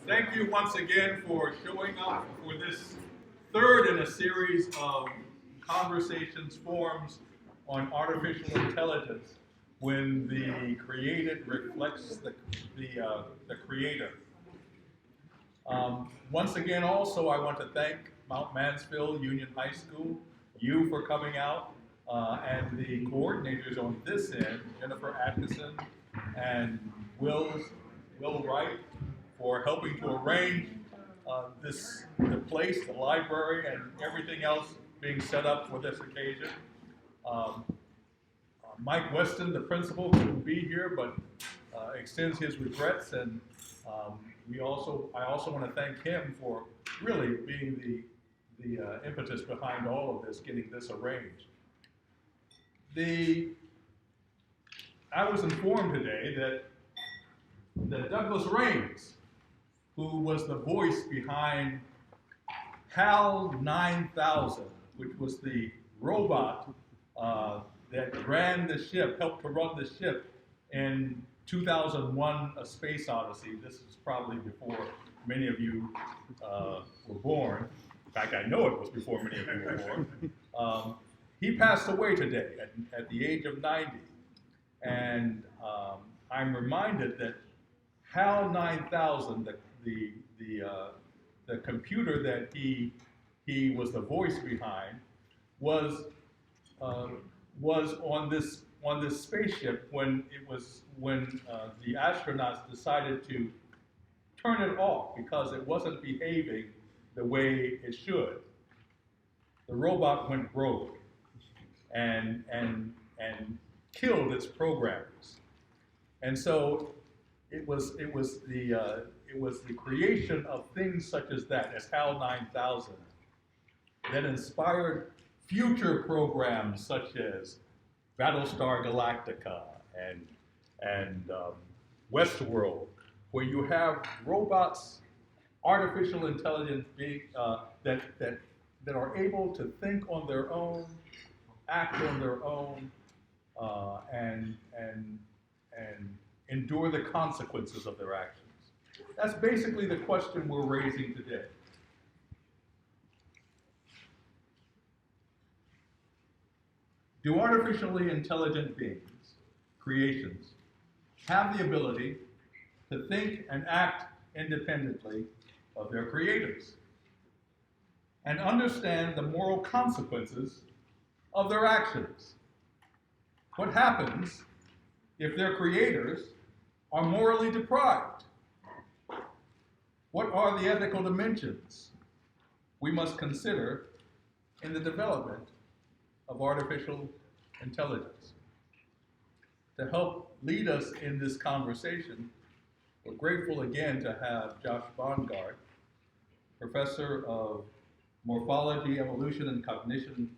Thank you once again for showing up for this third in a series of conversations, forums on artificial intelligence when the created reflects the creator. Once again, also, I want to thank Mount Mansfield Union High School, you for coming out, and the coordinators on this end, Jennifer Atkinson and Will Wright, for helping to arrange the place, the library, and everything else being set up for this occasion. Mike Weston, the principal, couldn't be here, but extends his regrets, and I also want to thank him for really being the impetus behind all of this, getting this arranged. I was informed today that Douglas Rains, who was the voice behind HAL 9000, which was the robot that ran the ship, helped to run the ship in 2001: A Space Odyssey. This is probably before many of you were born. In fact, I know it was before many of you were born. He passed away today at the age of 90. And I'm reminded that HAL 9000, the computer that he was the voice behind, was on this spaceship when the astronauts decided to turn it off because it wasn't behaving the way it should. The robot went rogue and killed its programmers, and so it was the creation of things such as that, as HAL 9000, that inspired future programs such as Battlestar Galactica and Westworld, where you have robots, artificial intelligence that are able to think on their own, act on their own, and endure the consequences of their actions. That's basically the question we're raising today. Do artificially intelligent beings, creations, have the ability to think and act independently of their creators and understand the moral consequences of their actions? What happens if their creators are morally deprived? What are the ethical dimensions we must consider in the development of artificial intelligence? To help lead us in this conversation, we're grateful again to have Josh Bongard, professor of morphology, evolution, and cognition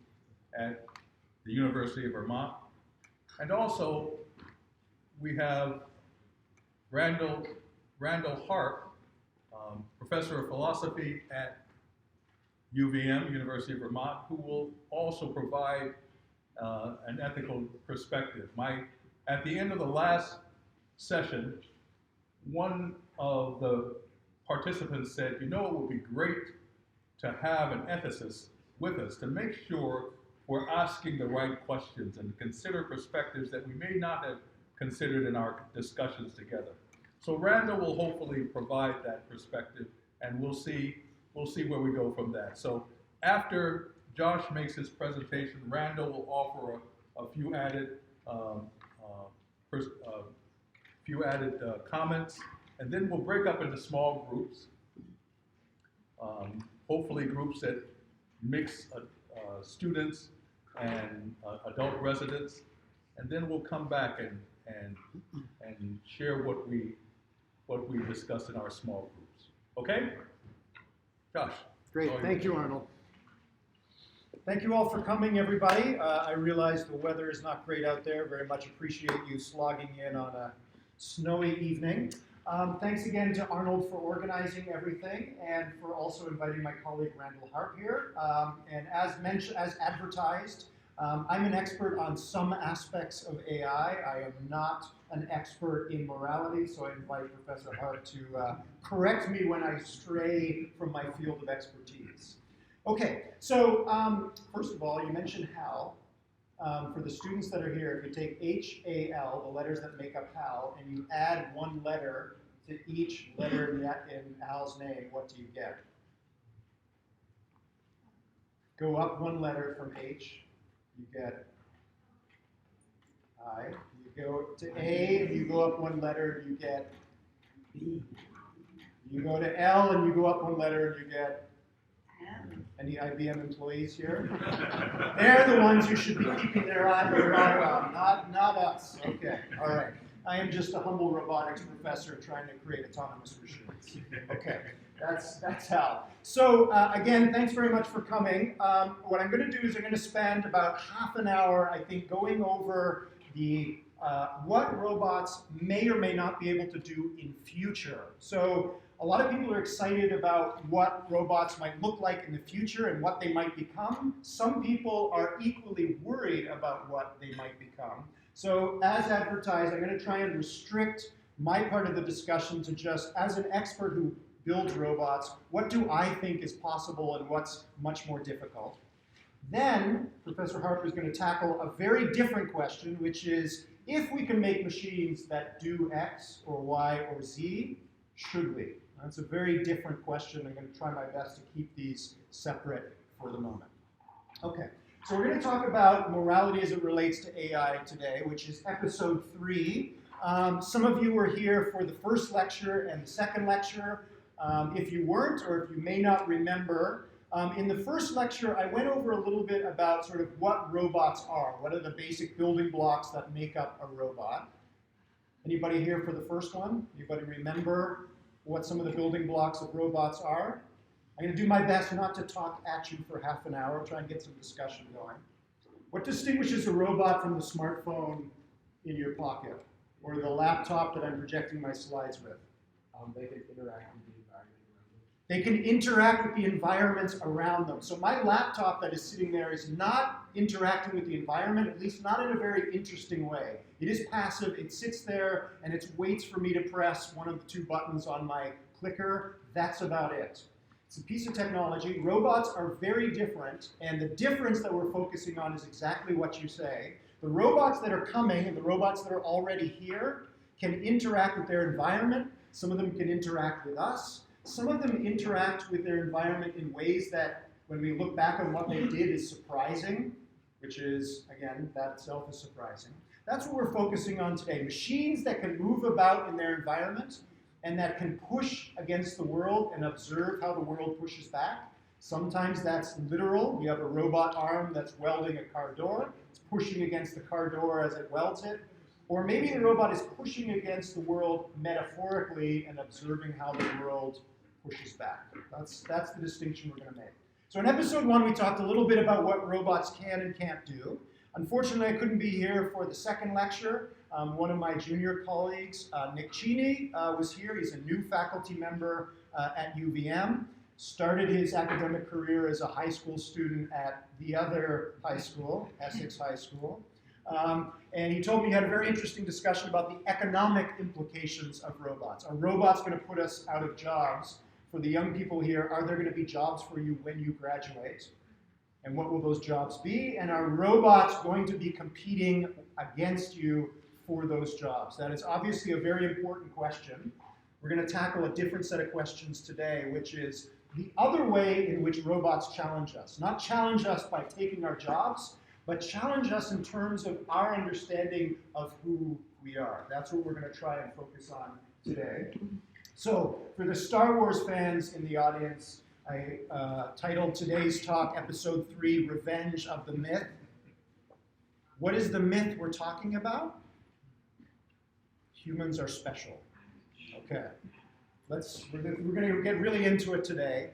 at the University of Vermont. And also, we have Randall Harp, professor of philosophy at UVM, University of Vermont, who will also provide an ethical perspective. At the end of the last session, one of the participants said, it would be great to have an ethicist with us to make sure we're asking the right questions and consider perspectives that we may not have considered in our discussions together. So Randall will hopefully provide that perspective, and we'll see where we go from that. So after Josh makes his presentation, Randall will offer a few added comments, and then we'll break up into small groups, hopefully groups that mix students and adult residents, and then we'll come back and share what we discussed in our small groups. Okay? Josh. Great, thank you, Arnold. Thank you all for coming, everybody. I realize the weather is not great out there. Very much appreciate you slogging in on a snowy evening. Thanks again to Arnold for organizing everything and for also inviting my colleague Randall Harp here. And as advertised, I'm an expert on some aspects of AI. I am not an expert in morality, so I invite Professor Hart to correct me when I stray from my field of expertise. Okay, so first of all, you mentioned HAL. For the students that are here, if you take H-A-L, the letters that make up HAL, and you add one letter to each letter in HAL's name, what do you get? Go up one letter from H, you get I. You go to A, and you go up one letter, and you get B. You go to L, and you go up one letter, and you get M. Any IBM employees here? They're the ones you should be keeping their eye on, not us. Okay, all right. I am just a humble robotics professor trying to create autonomous machines. Okay, that's how. So again, thanks very much for coming. What I'm going to do is I'm going to spend about half an hour, I think, going over the what robots may or may not be able to do in future. So a lot of people are excited about what robots might look like in the future and what they might become. Some people are equally worried about what they might become. So as advertised, I'm going to try and restrict my part of the discussion to just, as an expert who builds robots, what do I think is possible and what's much more difficult? Then Professor Harper is going to tackle a very different question, which is, if we can make machines that do X or Y or Z, should we? That's a very different question. I'm going to try my best to keep these separate for the moment. Okay, so we're going to talk about morality as it relates to AI today, which is episode 3. Some of you were here for the first lecture and the second lecture. If you weren't, or if you may not remember, in the first lecture, I went over a little bit about sort of what robots are. What are the basic building blocks that make up a robot? Anybody here for the first one? Anybody remember what some of the building blocks of robots are? I'm going to do my best not to talk at you for half an hour, try and get some discussion going. What distinguishes a robot from the smartphone in your pocket, or the laptop that I'm projecting my slides with? They can interact with the environment around them. They can interact with the environments around them. So my laptop that is sitting there is not interacting with the environment, at least not in a very interesting way. It is passive, it sits there, and it waits for me to press one of the 2 buttons on my clicker. That's about it. It's a piece of technology. Robots are very different, and the difference that we're focusing on is exactly what you say. The robots that are coming and the robots that are already here can interact with their environment. Some of them can interact with us. Some of them interact with their environment in ways that, when we look back on what they did, is surprising, which is, again, that itself is surprising. That's what we're focusing on today. Machines that can move about in their environment and that can push against the world and observe how the world pushes back. Sometimes that's literal. You have a robot arm that's welding a car door. It's pushing against the car door as it welds it. Or maybe the robot is pushing against the world metaphorically and observing how the world pushes back. That's the distinction we're going to make. So in episode 1, we talked a little bit about what robots can and can't do. Unfortunately, I couldn't be here for the second lecture. One of my junior colleagues, Nick Cheney, was here. He's a new faculty member at UVM. Started his academic career as a high school student at the other high school, Essex High School. And he told me he had a very interesting discussion about the economic implications of robots. Are robots going to put us out of jobs? For the young people here, are there going to be jobs for you when you graduate? And what will those jobs be? And are robots going to be competing against you for those jobs? That is obviously a very important question. We're going to tackle a different set of questions today, which is the other way in which robots challenge us. Not challenge us by taking our jobs, but challenge us in terms of our understanding of who we are. That's what we're going to try and focus on today. So, for the Star Wars fans in the audience, I titled today's talk, Episode 3, Revenge of the Myth. What is the myth we're talking about? Humans are special. Okay, we're going to get really into it today.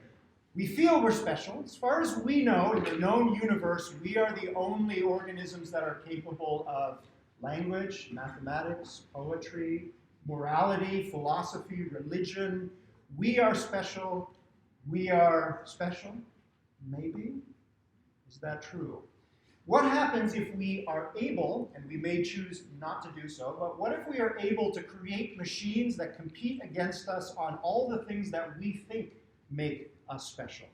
We feel we're special. As far as we know, in the known universe, we are the only organisms that are capable of language, mathematics, poetry, morality, philosophy, religion. We are special. We are special? Maybe? Is that true? What happens if we are able, and we may choose not to do so, but what if we are able to create machines that compete against us on all the things that we think make us special?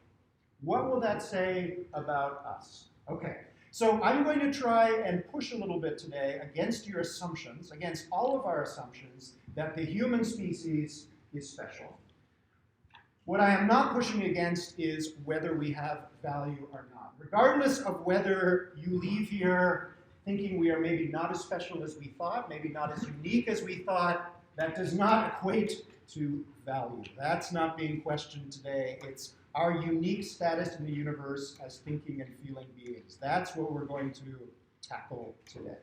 What will that say about us? Okay, so I'm going to try and push a little bit today against your assumptions, against all of our assumptions, that the human species is special. What I am not pushing against is whether we have value or not. Regardless of whether you leave here thinking we are maybe not as special as we thought, maybe not as unique as we thought, that does not equate to value. That's not being questioned today. It's our unique status in the universe as thinking and feeling beings. That's what we're going to tackle today.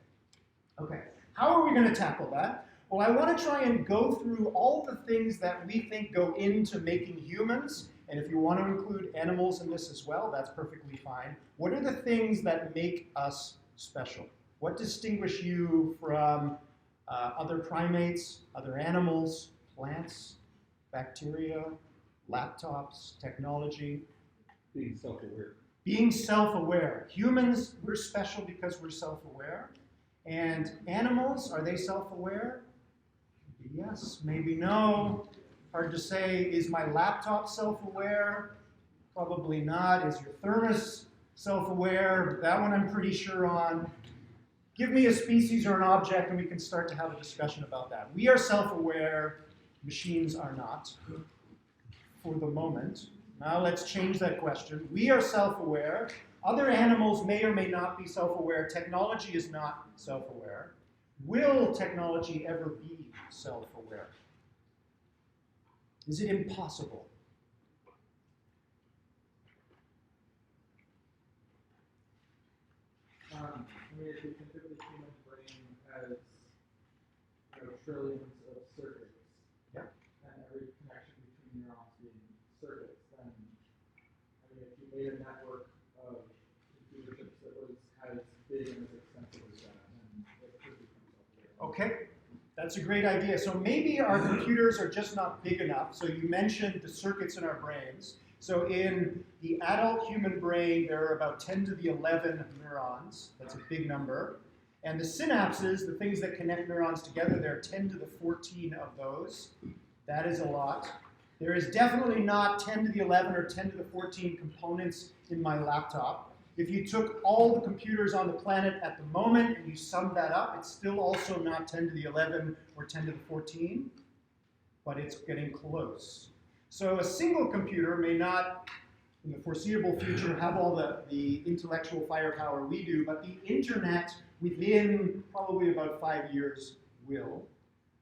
Okay, how are we going to tackle that? Well, I want to try and go through all the things that we think go into making humans, and if you want to include animals in this as well, that's perfectly fine. What are the things that make us special? What distinguish you from other primates, other animals, plants, bacteria, laptops, technology? Being self-aware. Being self-aware. Humans, we're special because we're self-aware. And animals, are they self-aware? Yes, maybe no. Hard to say. Is my laptop self-aware? Probably not. Is your thermos self-aware? That one I'm pretty sure on. Give me a species or an object and we can start to have a discussion about that. We are self-aware. Machines are not, for the moment. Now let's change that question. We are self-aware. Other animals may or may not be self-aware. Technology is not self-aware. Will technology ever be self-aware? Is it impossible? I mean, if you think of the human brain as trillions of circuits, Yep. and every connection between neurons being circuits, then I mean, if you made a network of computer chips that was as big and as extensive as that, then it could become self-aware. Okay, that's a great idea. So maybe our computers are just not big enough. So you mentioned the circuits in our brains. So in the adult human brain, there are about 10 to the 11 neurons. That's a big number. And the synapses, the things that connect neurons together, there are 10 to the 14 of those. That is a lot. There is definitely not 10 to the 11 or 10 to the 14 components in my laptop. If you took all the computers on the planet at the moment and you summed that up, it's still also not 10 to the 11 or 10 to the 14, but it's getting close. So a single computer may not, in the foreseeable future, have all the intellectual firepower we do, but the internet within probably about 5 years will.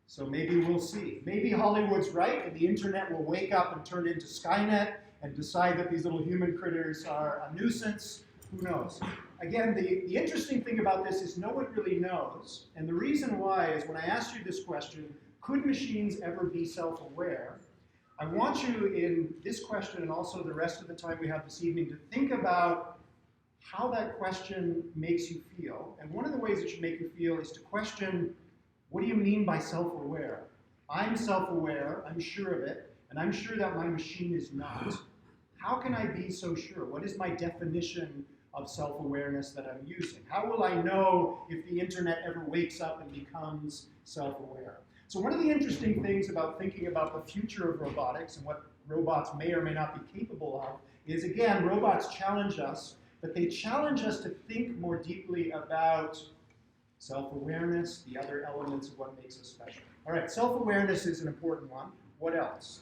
So maybe we'll see. Maybe Hollywood's right and the internet will wake up and turn into Skynet and decide that these little human critters are a nuisance. Who knows? Again, the interesting thing about this is no one really knows. And the reason why is when I asked you this question, could machines ever be self-aware? I want you in this question and also the rest of the time we have this evening to think about how that question makes you feel. And one of the ways it should make you feel is to question, what do you mean by self-aware? I'm self-aware, I'm sure of it, and I'm sure that my machine is not. How can I be so sure? What is my definition of self-awareness that I'm using? How will I know if the internet ever wakes up and becomes self-aware? So one of the interesting things about thinking about the future of robotics and what robots may or may not be capable of is, again, robots challenge us, but they challenge us to think more deeply about self-awareness, the other elements of what makes us special. All right, self-awareness is an important one. What else?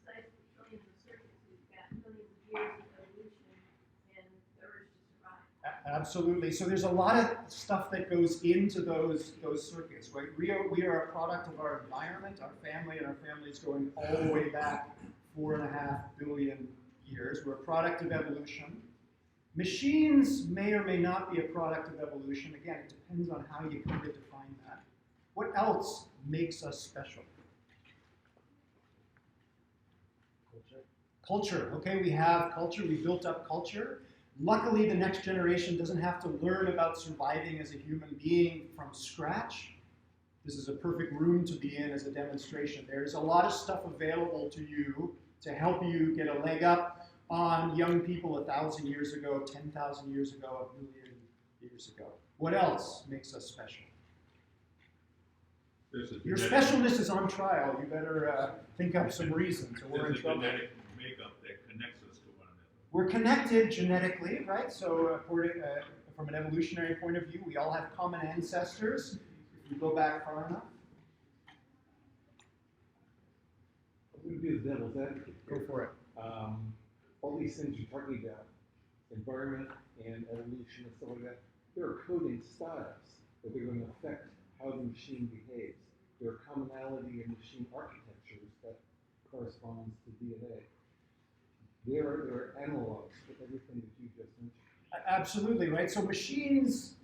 Besides the trillions of circuits, we've got millions of years of evolution and the urge to survive. Absolutely. So there's a lot of stuff that goes into those circuits, right? We are a product of our environment, our family, and our family is going all the way back 4.5 billion years. We're a product of evolution. Machines may or may not be a product of evolution. Again, it depends on how you come to define that. What else makes us special? Culture. Okay, we have culture. We built up culture. Luckily, the next generation doesn't have to learn about surviving as a human being from scratch. This is a perfect room to be in as a demonstration. There's a lot of stuff available to you to help you get a leg up on young people 1,000 years ago, 10,000 years ago, 1,000,000 years ago. What else makes us special? There's a Your genetic- specialness is on trial. You better think up some reasons, or we're in There's a trouble. genetic makeup that connects us to one another. We're connected genetically, right? So according, from an evolutionary point of view, we all have common ancestors. If you go back far enough, I'm going to be the devil's advocate. go for it. All these things you're talking about, environment and evolution and stuff like that, there are coding styles that are going to affect how the machine behaves. There are commonality in machine architectures that corresponds to DNA. There are analogs for everything that you just mentioned. Absolutely, right? So machines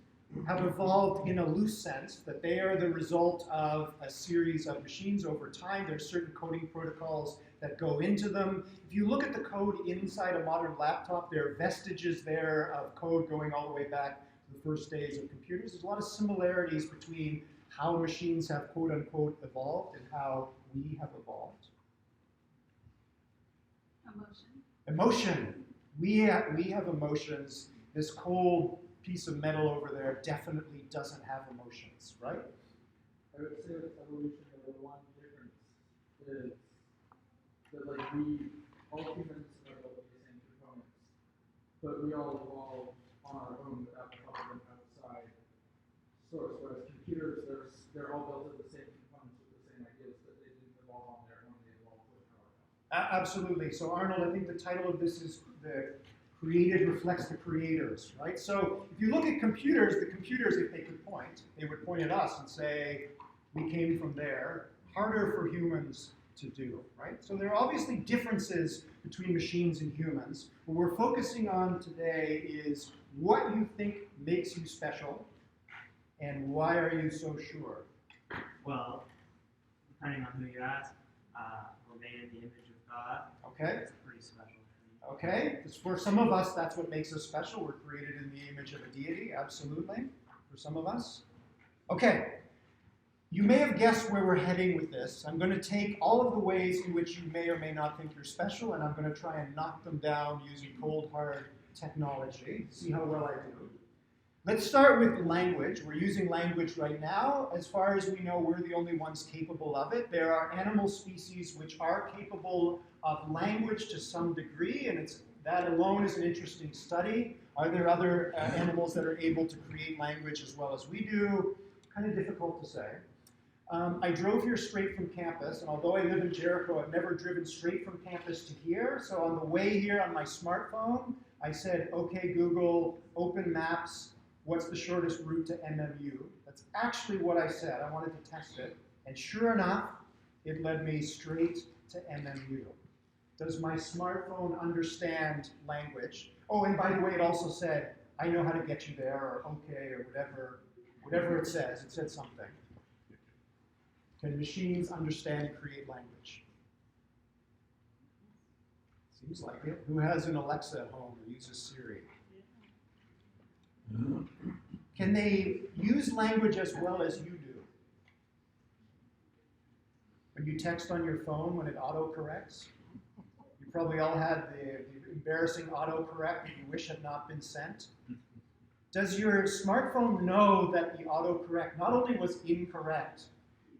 have evolved in a loose sense, that they are the result of a series of machines over time. There's certain coding protocols that go into them. If you look at the code inside a modern laptop, there are vestiges there of code going all the way back to the first days of computers. There's a lot of similarities between how machines have quote unquote evolved and how we have evolved. Emotion. We have emotions. This cold piece of metal over there definitely doesn't have emotions, right? I would say with evolution, the one difference is that like all humans are built with the same components, but we all evolve on our own without the help of an outside source. Whereas computers, they're all built with the same components with the same ideas, but they didn't evolve on their own. They evolved with our help. Absolutely. So Arnold, I think the title of this is The Created Reflects the Creators, right? So if you look at computers, the computers, if they could point, they would point at us and say, we came from there. Harder for humans to do, right? So there are obviously differences between machines and humans. What we're focusing on today is what you think makes you special and why are you so sure? Well, depending on who you ask, we're made in the image of God. Okay? That's pretty special to me. Okay, for some of us, that's what makes us special. We're created in the image of a deity, absolutely, for some of us. Okay, you may have guessed where we're heading with this. I'm going to take all of the ways in which you may or may not think you're special, and I'm going to try and knock them down using cold, hard technology. See how well I do. Let's start with language. We're using language right now. As far as we know, we're the only ones capable of it. There are animal species which are capable of language to some degree, and that alone is an interesting study. Are there other animals that are able to create language as well as we do? Kind of difficult to say. I drove here straight from campus, and although I live in Jericho, I've never driven straight from campus to here. So on the way here on my smartphone, I said, okay, Google, open maps, what's the shortest route to MMU? That's actually what I said. I wanted to test it. And sure enough, it led me straight to MMU. Does my smartphone understand language? Oh, and by the way, it also said, I know how to get you there, or okay, or whatever it says. It said something. Can machines understand and create language? Seems like it. Who has an Alexa at home or uses Siri? Can they use language as well as you do? When you text on your phone, when it autocorrects? You probably all had the embarrassing autocorrect that you wish had not been sent. Does your smartphone know that the autocorrect not only was incorrect,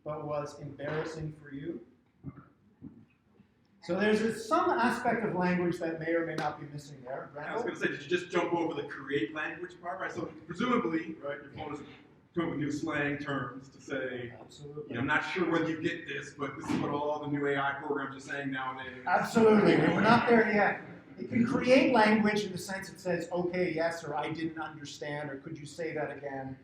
but was embarrassing for you? So there's some aspect of language that may or may not be missing there. I was going to say, did you just jump over the create language part, right? So presumably, right, your phone is coming up with new slang terms to say, Absolutely. I'm not sure whether you get this, but this is what all the new AI programs are saying nowadays. Absolutely. We're not there yet. It can create language in the sense it says, okay, yes, or I didn't understand, or could you say that again?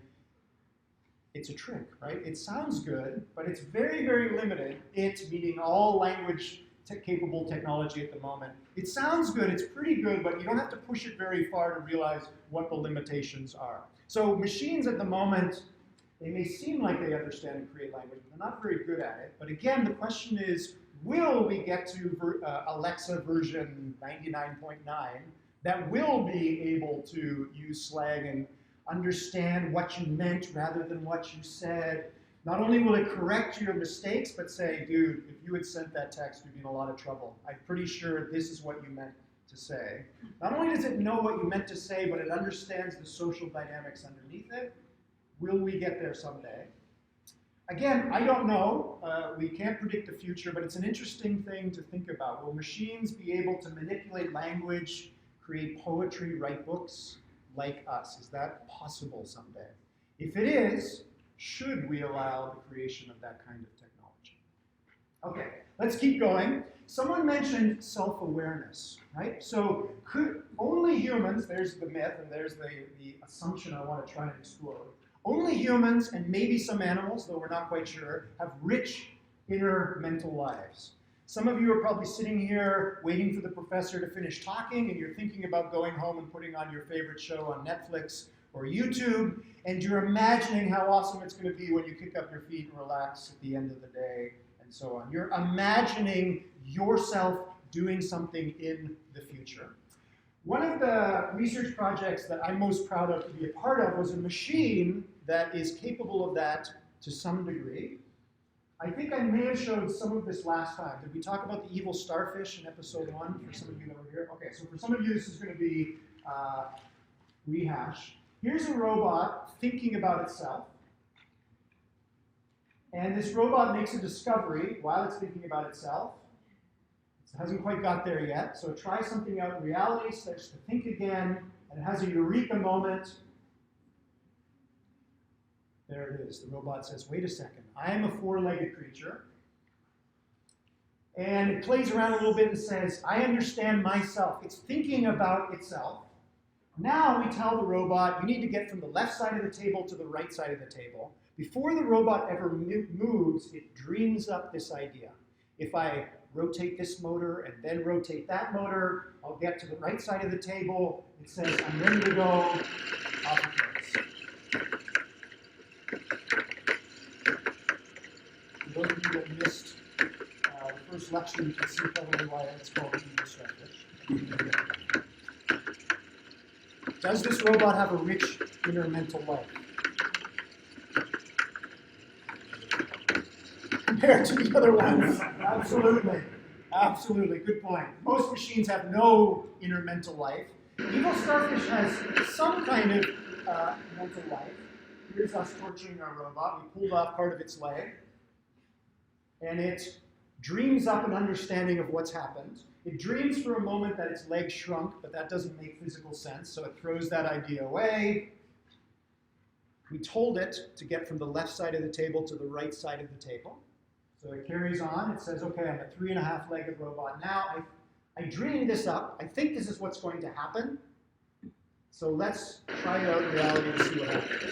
It's a trick, right? It sounds good, but it's very, very limited. It, meaning all language capable technology at the moment. It sounds good, it's pretty good, but you don't have to push it very far to realize what the limitations are. So machines at the moment, they may seem like they understand and create language, but they're not very good at it. But again, the question is, will we get to Alexa version 99.9 that will be able to use slang and understand what you meant rather than what you said? Not only will it correct your mistakes, but say, dude, if you had sent that text, you'd be in a lot of trouble. I'm pretty sure this is what you meant to say. Not only does it know what you meant to say, but it understands the social dynamics underneath it. Will we get there someday? Again, I don't know. We can't predict the future, but it's an interesting thing to think about. Will machines be able to manipulate language, create poetry, write books like us? Is that possible someday? If it is, should we allow the creation of that kind of technology? Okay, let's keep going. Someone mentioned self-awareness, right? So could only humans, there's the myth and there's the assumption I want to try and explore. Only humans, and maybe some animals, though we're not quite sure, have rich inner mental lives. Some of you are probably sitting here waiting for the professor to finish talking, and you're thinking about going home and putting on your favorite show on Netflix or YouTube, and you're imagining how awesome it's going to be when you kick up your feet and relax at the end of the day, and so on. You're imagining yourself doing something in the future. One of the research projects that I'm most proud of to be a part of was a machine that is capable of that to some degree. I think I may have showed some of this last time. Did we talk about the evil starfish in episode 1 for some of you that were here? Okay, so for some of you this is going to be rehash. Here's a robot thinking about itself. And this robot makes a discovery while it's thinking about itself. It hasn't quite got there yet, so it tries something out in reality, starts to think again, and it has a eureka moment. There it is. The robot says, wait a second, I am a four-legged creature. And it plays around a little bit and says, I understand myself. It's thinking about itself. Now we tell the robot, you need to get from the left side of the table to the right side of the table. Before the robot ever moves, it dreams up this idea. If I rotate this motor and then rotate that motor, I'll get to the right side of the table. It says, I'm ready to go. Off it goes. For those of you that missed the first lecture, you can see probably why it's called the evil starfish. Does this robot have a rich inner mental life? Compared to the other ones? Absolutely. Absolutely. Good point. Most machines have no inner mental life. Evil starfish has some kind of mental life. Here's us torturing our robot. We pulled off part of its leg. And it dreams up an understanding of what's happened. It dreams for a moment that its leg shrunk, but that doesn't make physical sense, so it throws that idea away. We told it to get from the left side of the table to the right side of the table. So it carries on. It says, okay, I'm a 3.5-legged robot now. I dreamed this up. I think this is what's going to happen. So let's try it out in reality and see what happens.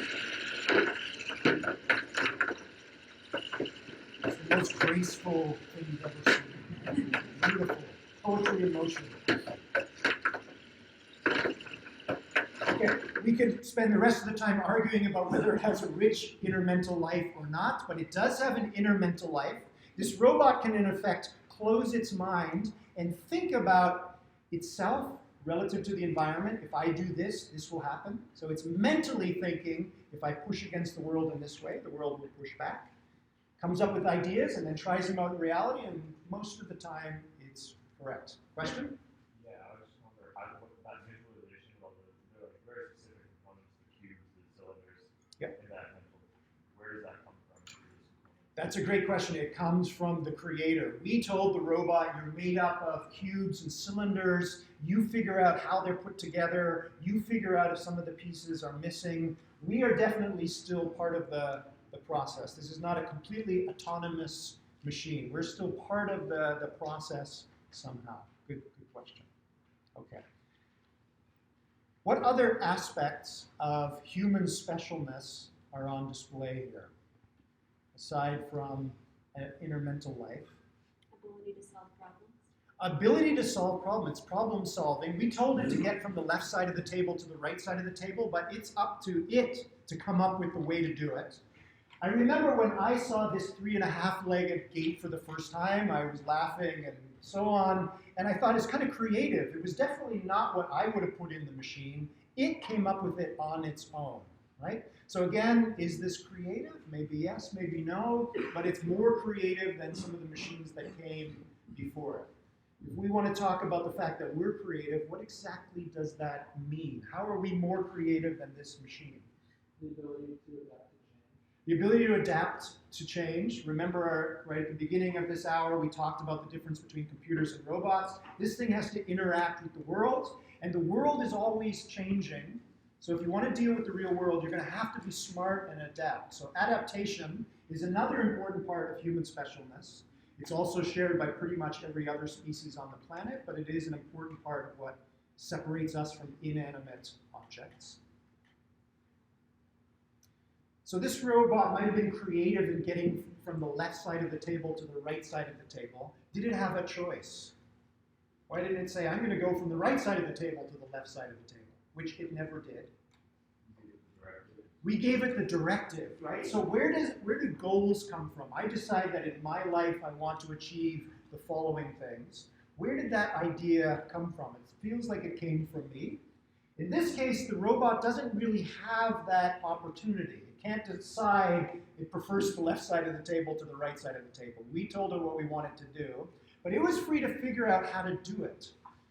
It's the most graceful thing you've ever seen. Beautiful. Poetry in motion. Okay, we could spend the rest of the time arguing about whether it has a rich inner mental life or not, but it does have an inner mental life. This robot can, in effect, close its mind and think about itself relative to the environment. If I do this, this will happen. So it's mentally thinking, if I push against the world in this way, the world will push back. Comes up with ideas and then tries them out in reality, and most of the time, it's correct. Question? Yeah, I was just wondering, how that visualization of the very specific components, the cubes, the cylinders, Yep. in that mental, where does that come from? That's a great question. It comes from the creator. We told the robot, you're made up of cubes and cylinders. You figure out how they're put together. You figure out if some of the pieces are missing. We are definitely still part of the process. This is not a completely autonomous machine. We're still part of the process somehow. Good question. Okay. What other aspects of human specialness are on display here, aside from an inner mental life? Ability to solve problems. Ability to solve problems. It's problem solving. We told it to get from the left side of the table to the right side of the table, but it's up to it to come up with the way to do it. I remember when I saw this 3.5-legged gate for the first time, I was laughing and so on, and I thought it's kind of creative. It was definitely not what I would have put in the machine. It came up with it on its own, right? So again, is this creative? Maybe yes, maybe no, but it's more creative than some of the machines that came before it. If we want to talk about the fact that we're creative, what exactly does that mean? How are we more creative than this machine? The ability to adapt to change. The ability to adapt to change. Remember, right at the beginning of this hour, we talked about the difference between computers and robots. This thing has to interact with the world, and the world is always changing. So if you want to deal with the real world, you're going to have to be smart and adapt. So adaptation is another important part of human specialness. It's also shared by pretty much every other species on the planet, but it is an important part of what separates us from inanimate objects. So this robot might have been creative in getting from the left side of the table to the right side of the table. Did it have a choice? Why didn't it say, I'm going to go from the right side of the table to the left side of the table, which it never did? We gave it the directive, right? So where do goals come from? I decide that in my life I want to achieve the following things. Where did that idea come from? It feels like it came from me. In this case, the robot doesn't really have that opportunity. It can't decide it prefers the left side of the table to the right side of the table. We told it what we wanted to do, but it was free to figure out how to do it.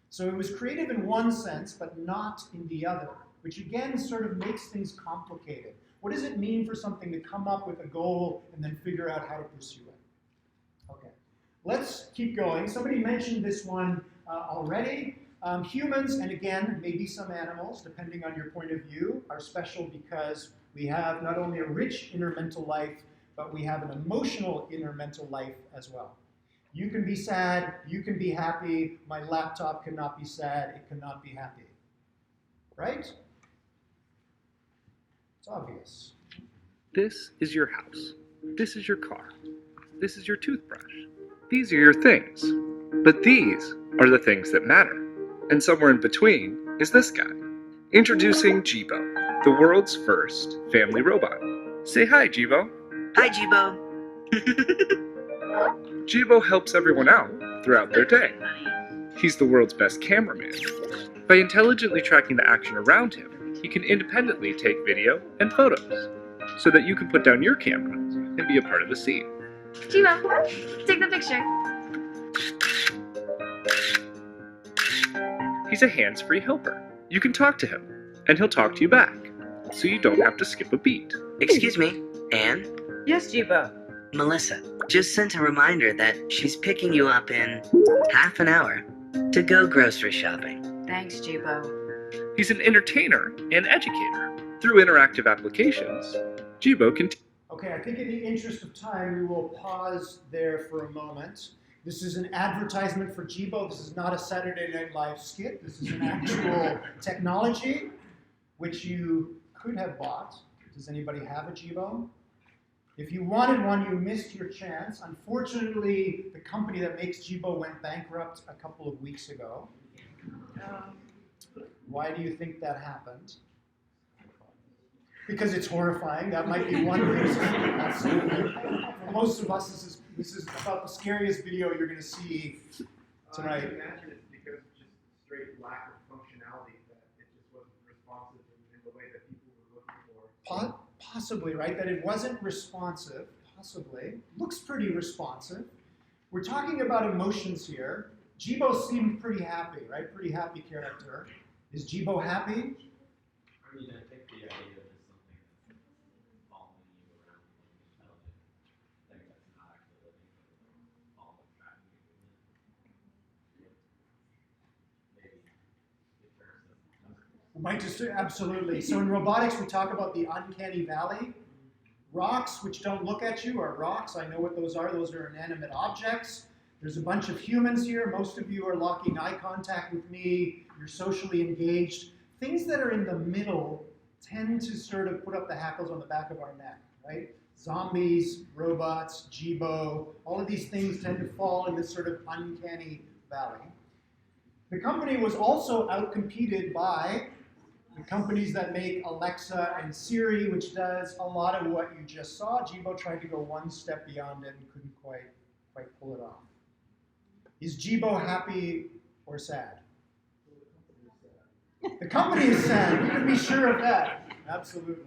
So it was creative in one sense, but not in the other, which again sort of makes things complicated. What does it mean for something to come up with a goal and then figure out how to pursue it? Okay, let's keep going. Somebody mentioned this one already. Humans, and again, maybe some animals, depending on your point of view, are special because we have not only a rich inner mental life, but we have an emotional inner mental life as well. You can be sad, you can be happy. My laptop cannot be sad, it cannot be happy. Right? It's obvious. This is your house. This is your car. This is your toothbrush. These are your things. But these are the things that matter. And somewhere in between is this guy. Introducing Jibo, the world's first family robot. Say hi, Jibo. Hi, Jibo. Jibo helps everyone out throughout their day. He's the world's best cameraman. By intelligently tracking the action around him, he can independently take video and photos, so that you can put down your camera and be a part of the scene. Jibo, take the picture. He's a hands-free helper. You can talk to him, and he'll talk to you back, so you don't have to skip a beat. Excuse me, Anne? Yes, Jibo. Melissa just sent a reminder that she's picking you up in half an hour to go grocery shopping. Thanks, Jibo. He's an entertainer and educator. Through interactive applications, Jibo can Okay, I think in the interest of time, we will pause there for a moment. This is an advertisement for Jibo. This is not a Saturday Night Live skit. This is an actual technology which you could have bought. Does anybody have a Jibo? If you wanted one, you missed your chance. Unfortunately, the company that makes Jibo went bankrupt a couple of weeks ago. Why do you think that happened? Because it's horrifying. That might be one reason. Absolutely. For most of us, this is about the scariest video you're going to see tonight. I imagine it's because of just straight lack of functionality that it just wasn't responsive in the way that people were looking for. Possibly, right? That it wasn't responsive. Possibly. Looks pretty responsive. We're talking about emotions here. Jibo seemed pretty happy, right? Pretty happy character. Is Jibo happy? I mean, I think the idea is something that's following you around like intelligent thing that's not actually living, but all the tracking you. Maybe it turns We might just absolutely. So in robotics, we talk about the uncanny valley. Rocks, which don't look at you, are rocks. I know what those are. Those are inanimate objects. There's a bunch of humans here. Most of you are locking eye contact with me. You're socially engaged. Things that are in the middle tend to sort of put up the hackles on the back of our neck, right? Zombies, robots, Jibo, all of these things tend to fall in this sort of uncanny valley. The company was also outcompeted by the companies that make Alexa and Siri, which does a lot of what you just saw. Jibo tried to go one step beyond it and couldn't quite pull it off. Is Jibo happy or sad? The company is sad. You can be sure of that. Absolutely.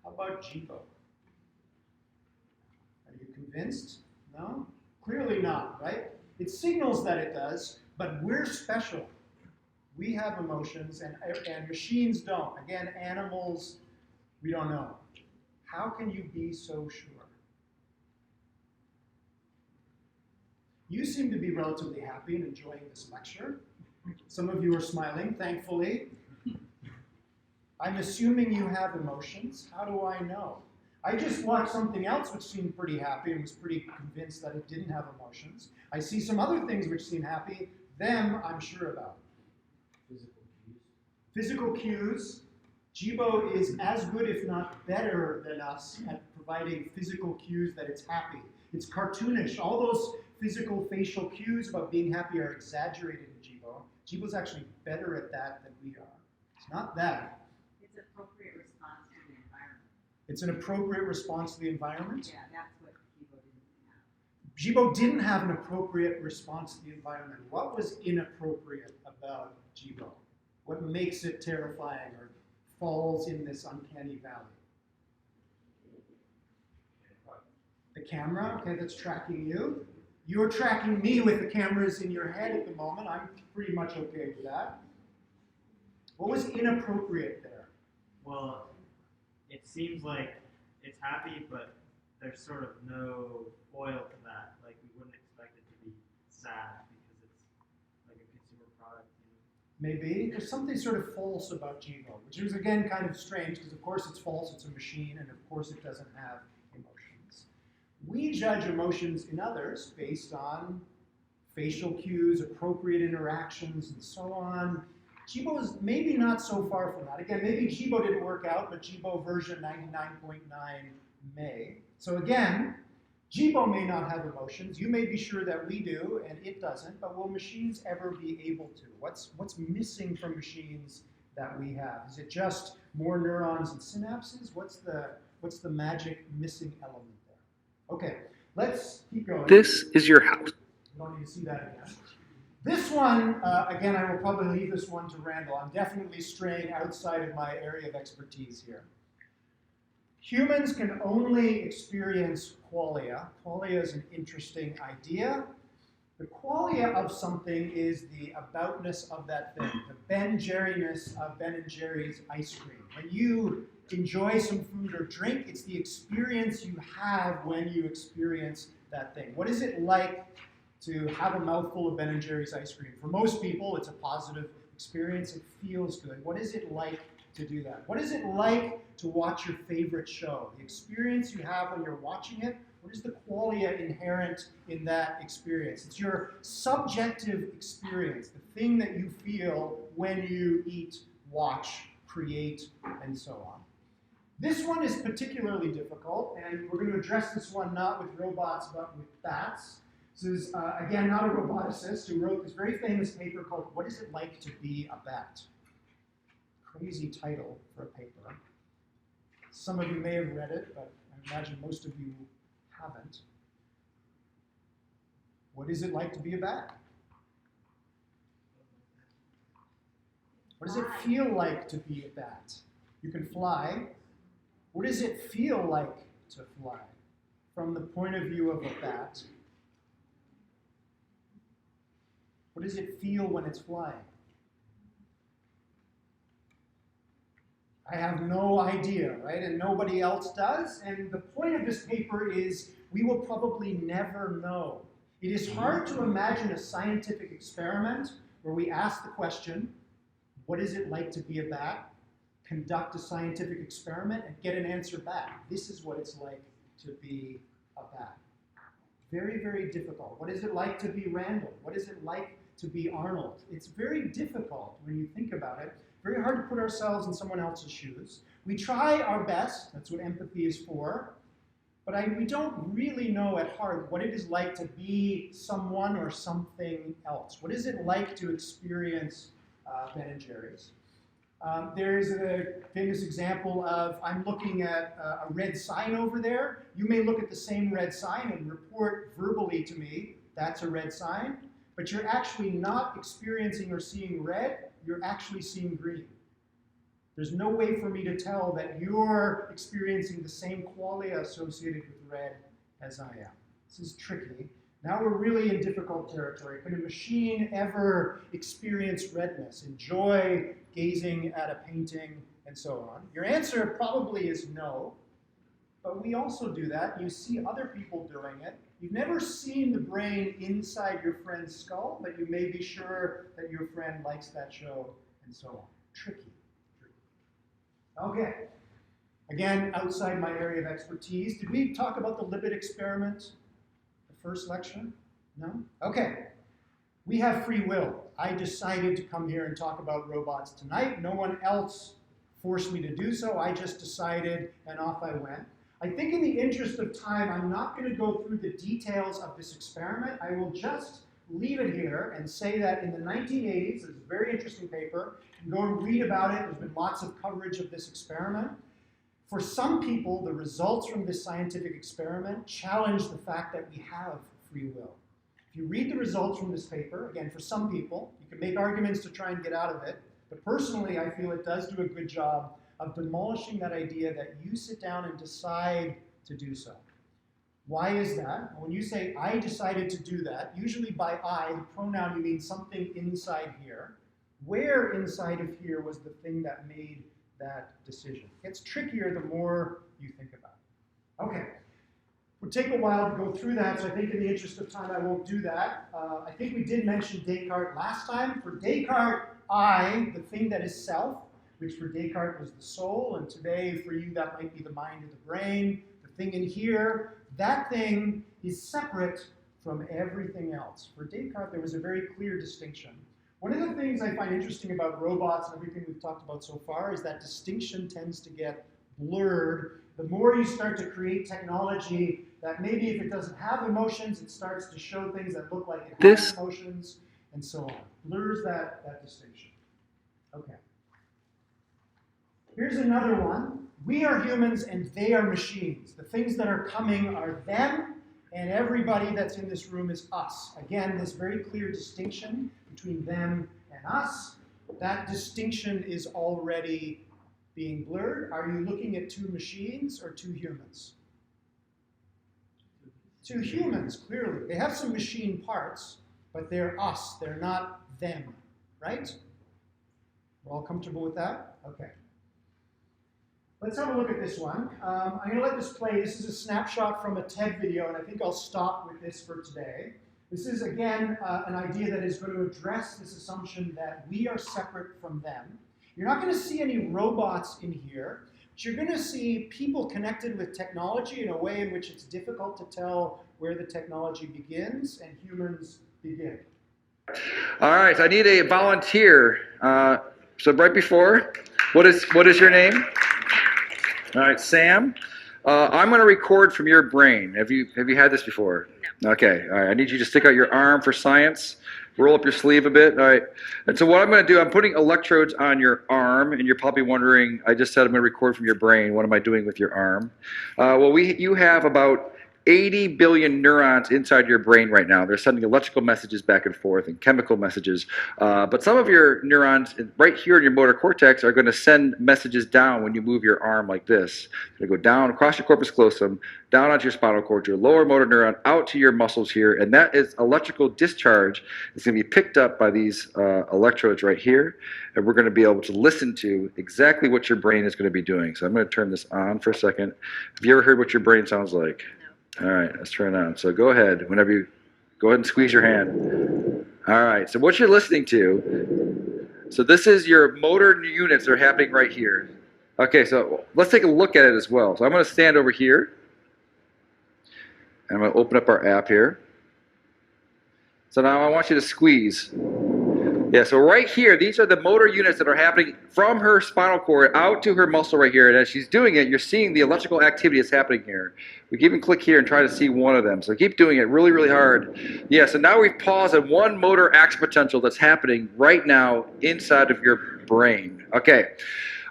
How about Jibo? Are you convinced? No? Clearly not, right? It signals that it does, but we're special. We have emotions, and machines don't. Again, animals, we don't know. How can you be so sure? You seem to be relatively happy and enjoying this lecture. Some of you are smiling, thankfully. I'm assuming you have emotions. How do I know? I just watched something else which seemed pretty happy and was pretty convinced that it didn't have emotions. I see some other things which seem happy. Them I'm sure about. Physical cues. Jibo is as good, if not better, than us at providing physical cues that it's happy. It's cartoonish. All those physical facial cues about being happy are exaggerated in Jibo. Jibo's actually better at that than we are. It's not that. It's appropriate response to the environment. It's an appropriate response to the environment. Yeah, that's what Jibo didn't have. Jibo didn't have an appropriate response to the environment. What was inappropriate about Jibo? What makes it terrifying or falls in this uncanny valley? The camera, okay, that's tracking you. You're tracking me with the cameras in your head at the moment. I'm pretty much okay with that. What was inappropriate there? Well, it seems like it's happy, but there's sort of no foil to that. Like, we wouldn't expect it to be sad because it's like a consumer product. Maybe. There's something sort of false about Jibo, which is, again, kind of strange because, of course, it's false. It's a machine, and, of course, it doesn't have emotions. We judge emotions in others based on facial cues, appropriate interactions, and so on. Jibo is maybe not so far from that. Again, maybe Jibo didn't work out, but Jibo version 99.9 may. So again, Jibo may not have emotions. You may be sure that we do, and it doesn't, but will machines ever be able to? What's missing from machines that we have? Is it just more neurons and synapses? What's the magic missing element there? Okay, let's keep going. This is your house. You don't need to see that again. This one, again, I will probably leave this one to Randall. I'm definitely straying outside of my area of expertise here. Humans can only experience qualia. Qualia is an interesting idea. The qualia of something is the aboutness of that thing, the Ben Jerry-ness of Ben and Jerry's ice cream. When you enjoy some food or drink, it's the experience you have when you experience that thing. What is it like to have a mouthful of Ben and Jerry's ice cream? For most people, it's a positive experience. It feels good. What is it like to do that? What is it like to watch your favorite show? The experience you have when you're watching it, what is the qualia inherent in that experience? It's your subjective experience, the thing that you feel when you eat, watch, create, and so on. This one is particularly difficult, and we're going to address this one not with robots, but with bats. This is, again, not a roboticist who wrote this very famous paper called What Is It Like to Be a Bat? Crazy title for a paper. Some of you may have read it, but I imagine most of you haven't. What is it like to be a bat? What does it feel like to be a bat? You can fly. What does it feel like to fly from the point of view of a bat? What does it feel when it's flying? I have no idea, right? And nobody else does. And the point of this paper is we will probably never know. It is hard to imagine a scientific experiment where we ask the question, what is it like to be a bat? Conduct a scientific experiment and get an answer back. This is what it's like to be a bat. Very, very difficult. What is it like to be Randall? What is it like to be Arnold? It's very difficult when you think about it. Very hard to put ourselves in someone else's shoes. We try our best, that's what empathy is for, but we don't really know at heart what it is like to be someone or something else. What is it like to experience Ben and Jerry's? There's a famous example of, I'm looking at a red sign over there. You may look at the same red sign and report verbally to me, that's a red sign, but you're actually not experiencing or seeing red, you're actually seeing green. There's no way for me to tell that you're experiencing the same qualia associated with red as I am. This is tricky. Now we're really in difficult territory. Can a machine ever experience redness, enjoy gazing at a painting, and so on? Your answer probably is no, but we also do that. You see other people doing it. You've never seen the brain inside your friend's skull, but you may be sure that your friend likes that show, and so on. Tricky. Okay. Again, outside my area of expertise. Did we talk about the Libet experiment? First lecture? No? Okay. We have free will. I decided to come here and talk about robots tonight. No one else forced me to do so. I just decided, and off I went. I think in the interest of time, I'm not going to go through the details of this experiment. I will just leave it here and say that in the 1980s, there's a very interesting paper. You can go and read about it. There's been lots of coverage of this experiment. For some people, the results from this scientific experiment challenge the fact that we have free will. If you read the results from this paper, again, for some people, you can make arguments to try and get out of it, but personally, I feel it does do a good job of demolishing that idea that you sit down and decide to do so. Why is that? When you say, I decided to do that, usually by I, the pronoun, you mean something inside here. Where inside of here was the thing that made that decision? It gets trickier the more you think about it. Okay, it would take a while to go through that, so I think in the interest of time I won't do that. I think we did mention Descartes last time. For Descartes, I, the thing that is self, which for Descartes was the soul, and today for you that might be the mind or the brain, the thing in here, that thing is separate from everything else. For Descartes, there was a very clear distinction. One of the things I find interesting about robots and everything we've talked about so far is that distinction tends to get blurred. The more you start to create technology that maybe if it doesn't have emotions, it starts to show things that look like it has emotions, and so on. Blurs that distinction. Okay. Here's another one. We are humans and they are machines. The things that are coming are them, and everybody that's in this room is us. Again, this very clear distinction between them and us. That distinction is already being blurred. Are you looking at two machines or two humans? Two humans, clearly. They have some machine parts, but they're us. They're not them, right? We're all comfortable with that? Okay. Let's have a look at this one. I'm going to let this play. This is a snapshot from a TED video, and I think I'll stop with this for today. This is, again, an idea that is going to address this assumption that we are separate from them. You're not going to see any robots in here, but you're going to see people connected with technology in a way in which it's difficult to tell where the technology begins and humans begin. All right, I need a volunteer. So right before, what is your name? All right, Sam. I'm going to record from your brain. Have you had this before? No. Okay. All right. I need you to stick out your arm for science. Roll up your sleeve a bit. All right. And so what I'm going to do, I'm putting electrodes on your arm, and you're probably wondering, I just said I'm going to record from your brain. What am I doing with your arm? You have about 80 billion neurons inside your brain right now. They're sending electrical messages back and forth and chemical messages. But some of your neurons right here in your motor cortex are going to send messages down when you move your arm like this. They're going to go down across your corpus callosum, down onto your spinal cord, your lower motor neuron, out to your muscles here. And that is electrical discharge. It's going to be picked up by these electrodes right here. And we're going to be able to listen to exactly what your brain is going to be doing. So I'm going to turn this on for a second. Have you ever heard what your brain sounds like? All right, let's turn it on. So go ahead, whenever you go ahead and squeeze your hand. All right, so what you're listening to, so this is your motor units that are happening right here. Okay, so let's take a look at it as well. So I'm going to stand over here. And I'm going to open up our app here. So now I want you to squeeze. Yeah, so right here, these are the motor units that are happening from her spinal cord out to her muscle right here. And as she's doing it, you're seeing the electrical activity that's happening here. We can even click here and try to see one of them. So keep doing it really, really hard. Yeah, so now we've paused at one motor action potential that's happening right now inside of your brain. Okay,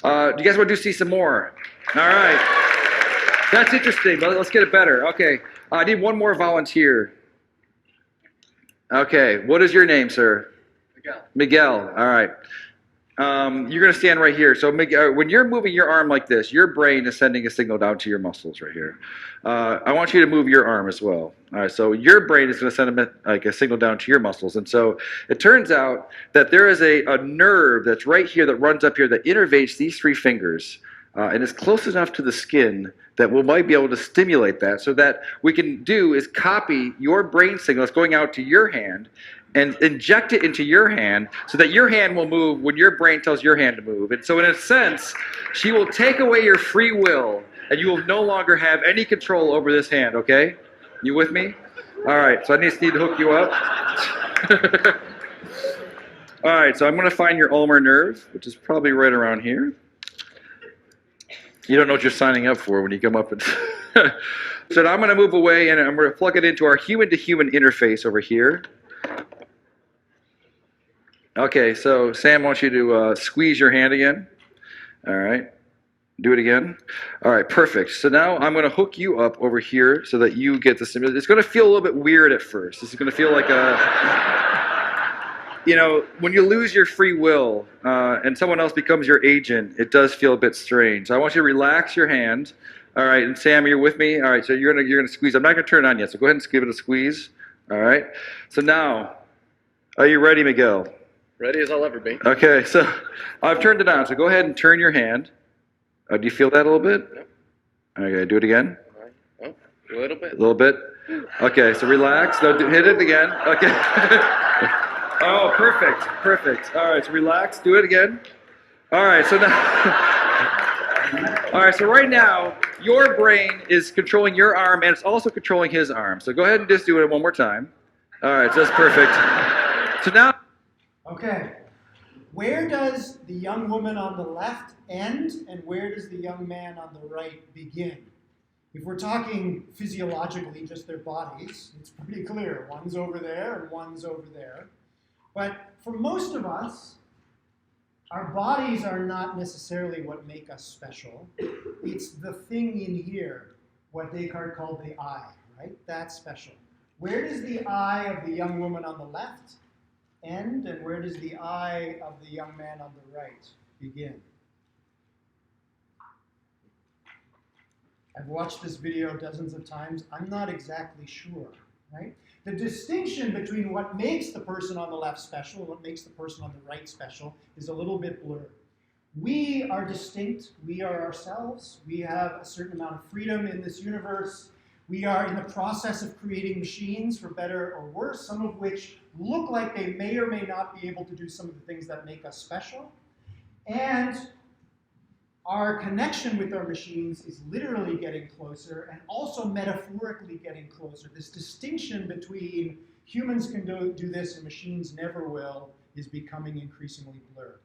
do you guys want to see some more? All right, that's interesting, but let's get it better. Okay, I need one more volunteer. Okay, what is your name, sir? Miguel. All right. you're going to stand right here. So when you're moving your arm like this, your brain is sending a signal down to your muscles right here. I want you to move your arm as well. All right, so your brain is going to send a signal down to your muscles. And so it turns out that there is a nerve that's right here that runs up here that innervates these three fingers. And is close enough to the skin that we might be able to stimulate that, so that we can do is copy your brain signal that's going out to your hand and inject it into your hand so that your hand will move when your brain tells your hand to move. And so in a sense, she will take away your free will and you will no longer have any control over this hand, okay? You with me? All right, so I just need to hook you up. All right, so I'm going to find your ulnar nerve, which is probably right around here. You don't know what you're signing up for when you come up. So now I'm going to move away and I'm going to plug it into our human-to-human interface over here. Okay, so Sam wants you to squeeze your hand again. All right, do it again. All right, perfect. So now I'm going to hook you up over here so that you get the stimulus. It's going to feel a little bit weird at first. This is going to feel like you know, when you lose your free will and someone else becomes your agent, it does feel a bit strange. So I want you to relax your hand. All right, and Sam, you're with me? All right, so you're gonna squeeze. I'm not gonna turn it on yet, so go ahead and give it a squeeze. All right. So now, are you ready, Miguel? Ready as I'll ever be. Okay, so I've turned it on. So go ahead and turn your hand. Do you feel that a little bit? Yep. Okay, do it again. All right. Oh, a little bit. A little bit. Okay, so relax. No, hit it again. Okay. Oh, perfect, perfect. All right, so relax, do it again. All right, so now, all right, so right now, your brain is controlling your arm and it's also controlling his arm. So go ahead and just do it one more time. All right, so that's perfect. So now. Okay, where does the young woman on the left end and where does the young man on the right begin? If we're talking physiologically, just their bodies, it's pretty clear. One's over there and one's over there. But for most of us, our bodies are not necessarily what make us special. It's the thing in here, what Descartes called the I, right? That's special. Where does the I of the young woman on the left end, and where does the I of the young man on the right begin? I've watched this video dozens of times. I'm not exactly sure, right? The distinction between what makes the person on the left special and what makes the person on the right special is a little bit blurred. We are distinct. We are ourselves. We have a certain amount of freedom in this universe. We are in the process of creating machines, for better or worse, some of which look like they may or may not be able to do some of the things that make us special. And our connection with our machines is literally getting closer and also metaphorically getting closer. This distinction between humans can do this and machines never will is becoming increasingly blurred.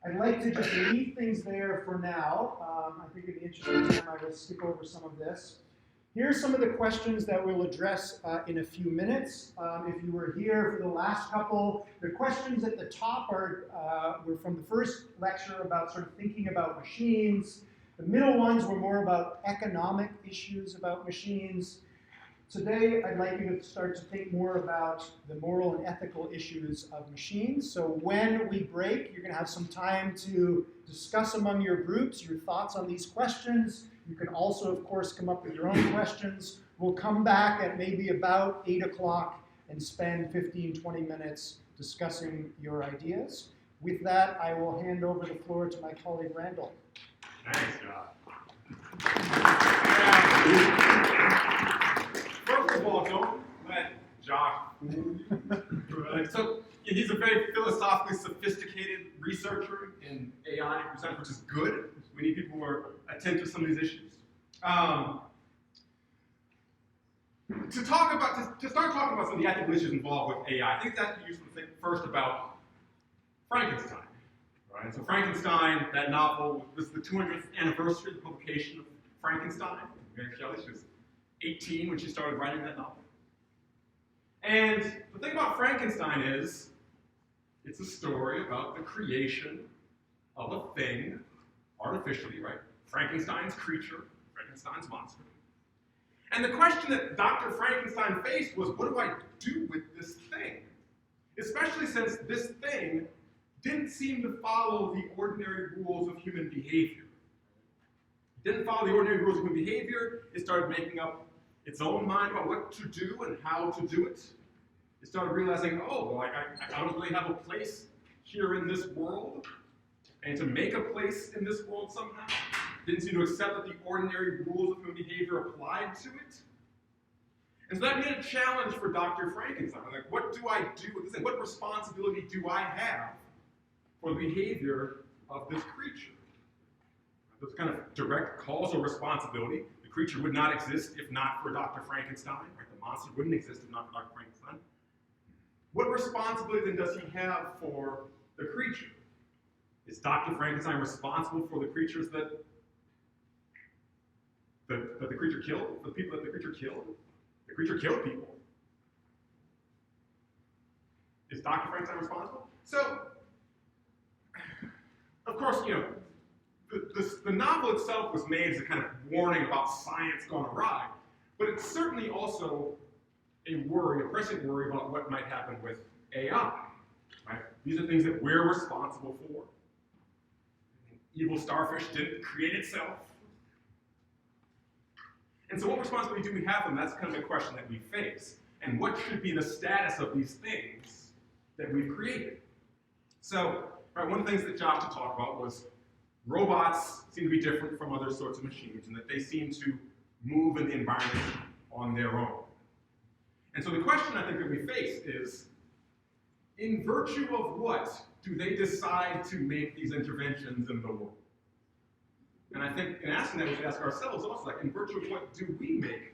I'd like to just leave things there for now. I think in the interest of time, I will skip over some of this. Here's some of the questions that we'll address in a few minutes. If you were here for the last couple, the questions at the top were from the first lecture about sort of thinking about machines. The middle ones were more about economic issues about machines. Today, I'd like you to start to think more about the moral and ethical issues of machines. So when we break, you're going to have some time to discuss among your groups your thoughts on these questions. You can also, of course, come up with your own questions. We'll come back at maybe about 8 o'clock and spend 15, 20 minutes discussing your ideas. With that, I will hand over the floor to my colleague, Randall. Thanks, Josh. First of all, don't let Josh fool you. Right? So he's a very philosophically sophisticated researcher in AI and research, which is good. We need people who are attentive to some of these issues. To start talking about some of the ethical issues involved with AI, I think it's actually useful to think first about Frankenstein. Right? So Frankenstein, that novel, was the 200th anniversary of the publication of Frankenstein. Mary Shelley, she was 18 when she started writing that novel. And the thing about Frankenstein is, it's a story about the creation of a thing, artificially, right? Frankenstein's creature, Frankenstein's monster. And the question that Dr. Frankenstein faced was, what do I do with this thing? Especially since this thing didn't seem to follow the ordinary rules of human behavior. It didn't follow the ordinary rules of human behavior. It started making up its own mind about what to do and how to do it. It started realizing, oh, well, I don't really have a place here in this world, and to make a place in this world somehow. Didn't seem to accept that the ordinary rules of human behavior applied to it. And so that made a challenge for Dr. Frankenstein. Like, what do I do with this thing? What responsibility do I have for the behavior of this creature? Those kind of direct causal responsibility. The creature would not exist if not for Dr. Frankenstein. Right? The monster wouldn't exist if not for Dr. Frankenstein. What responsibility then does he have for the creature? Is Dr. Frankenstein responsible for the creatures that the creature killed? For the people that the creature killed? The creature killed people. Is Dr. Frankenstein responsible? So, of course, you know, the novel itself was made as a kind of warning about science gone awry, but it's certainly also a worry, a pressing worry about what might happen with AI. Right? These are things that we're responsible for. Evil starfish didn't create itself. And so what responsibility do we have for them? That's kind of the question that we face. And what should be the status of these things that we've created? So, right, one of the things that Josh talked about was robots seem to be different from other sorts of machines in that they seem to move in the environment on their own. And so the question I think that we face is, in virtue of what do they decide to make these interventions in the world? And I think in asking that, we should ask ourselves also, like, in virtue of what do we make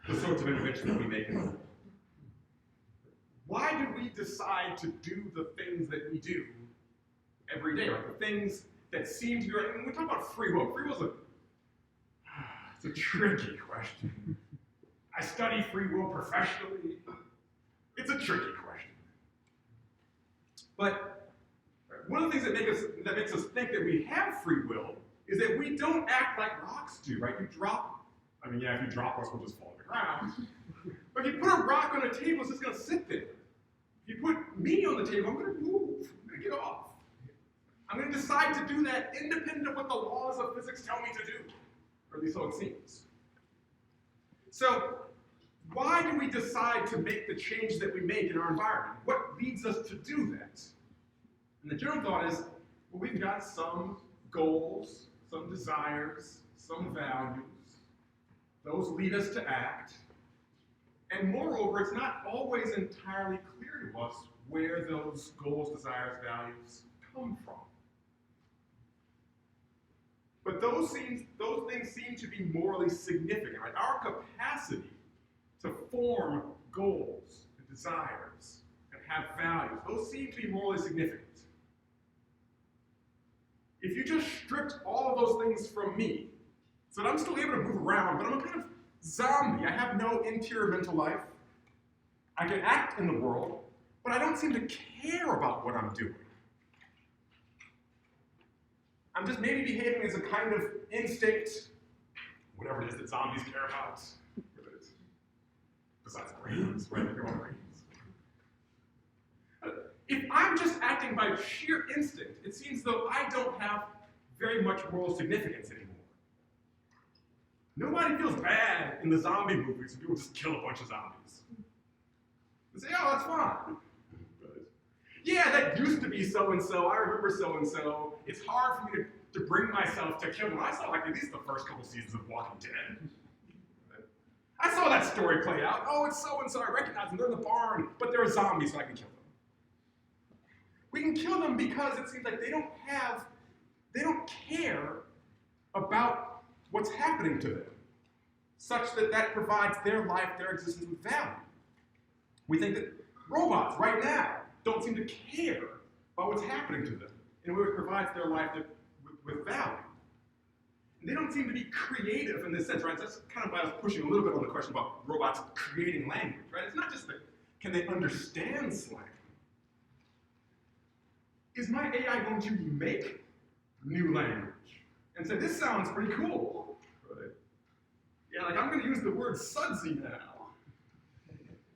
the sorts of interventions that we make in the world? Why do we decide to do the things that we do every day? Like the things that seem to be right. When we talk about free will is it's a tricky question. I study free will professionally. It's a tricky question. But one of the things that makes us think that we have free will is that we don't act like rocks do, right? If you drop us, we'll just fall to the ground. But if you put a rock on a table, it's just going to sit there. If you put me on the table, I'm going to move. I'm going to get off. I'm going to decide to do that independent of what the laws of physics tell me to do, or at least so it seems. So, why do we decide to make the change that we make in our environment? What leads us to do that? And the general thought is, well, we've got some goals, some desires, some values. Those lead us to act. And moreover, it's not always entirely clear to us where those goals, desires, values come from. But those things seem to be morally significant, right? Our capacity to form goals and desires and have values, those seem to be morally significant. If you just stripped all of those things from me, so that I'm still able to move around, but I'm a kind of zombie. I have no interior mental life. I can act in the world, but I don't seem to care about what I'm doing. I'm just maybe behaving as a kind of instinct, whatever it is that zombies care about. Besides brains, right? They're all brains. If I'm just acting by sheer instinct, it seems though I don't have very much moral significance anymore. Nobody feels bad in the zombie movies when people just kill a bunch of zombies. They say, oh, that's fine. Yeah, that used to be so-and-so. I remember so-and-so. It's hard for me to bring myself to kill them. I saw like at least the first couple seasons of Walking Dead. I saw that story play out. Oh, it's so-and-so. I recognize them. They're in the barn, but they're a zombie, so I can kill them. We can kill them because it seems like they don't care about what's happening to them, such that that provides their life, their existence with value. We think that robots, right now, don't seem to care about what's happening to them in a way which provides their life with value. And they don't seem to be creative in this sense, right? That's kind of why I was pushing a little bit on the question about robots creating language, right? It's not just that, can they understand slang? Is my AI going to make new language and say, this sounds pretty cool, right? Yeah, like I'm going to use the word sudsy now.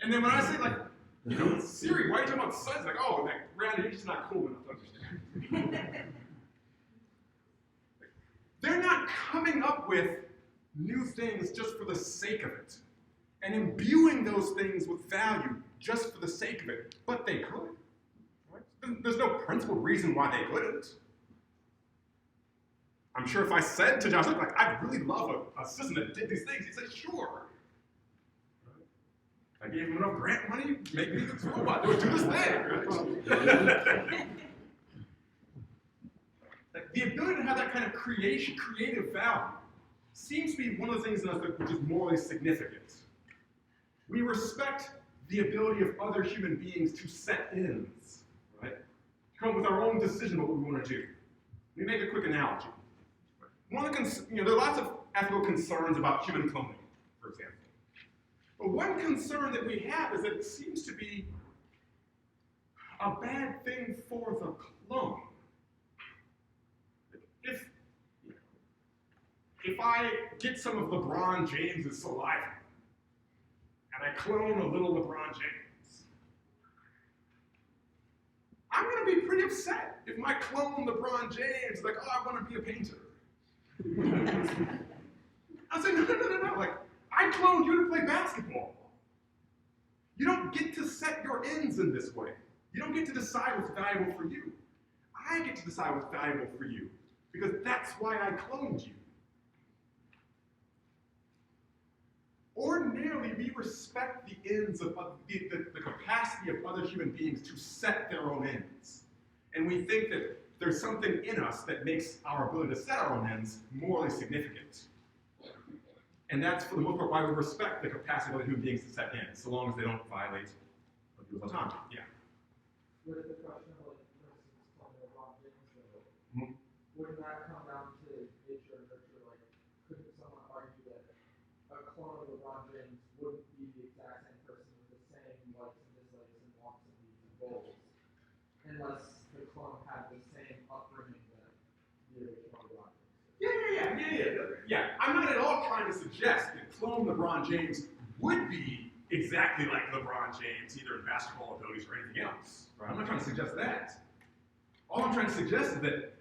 And then when I say like, You know, Siri, why are you talking about suns? Like, oh, like, Randy, you're just not cool enough to understand. They're not coming up with new things just for the sake of it and imbuing those things with value just for the sake of it, but they could. Right? There's no principled reason why they couldn't. I'm sure if I said to Josh, like, I'd really love a system that did these things, he'd say, sure. Right? I gave him enough grant money, make me this robot, do this thing. Right? Like, the ability to have that kind of creative value seems to be one of the things in us which is morally significant. We respect the ability of other human beings to set ends, right? Come up with our own decision about what we want to do. Let me make a quick analogy. One of the there are lots of ethical concerns about human cloning, for example. But one concern that we have is that it seems to be a bad thing for the clone. If I get some of LeBron James's saliva and I clone a little LeBron James, I'm going to be pretty upset if my clone LeBron James is like, oh, I want to be a painter. I say, no. Like, I cloned you to play basketball. You don't get to set your ends in this way. You don't get to decide what's valuable for you. I get to decide what's valuable for you because that's why I cloned you. Ordinarily, we respect the ends of the capacity of other human beings to set their own ends. And we think that there's something in us that makes our ability to set our own ends morally significant. And that's, for the most part, why we respect the capacity of other human beings to set ends, so long as they don't violate other people's autonomy. Yeah. With the question of, like, for instance, talking about James, though, wouldn't that come down to nature and nurture? Like, couldn't someone argue that a clone of LeBron James wouldn't be the exact same person with the same likes and dislikes and wants and needs and goals, unless the clone had the same upbringing that the original LeBron James? Yeah. I'm not at all trying to suggest that clone LeBron James would be exactly like LeBron James, either in basketball abilities or anything else. Right? I'm not trying to suggest that. All I'm trying to suggest is that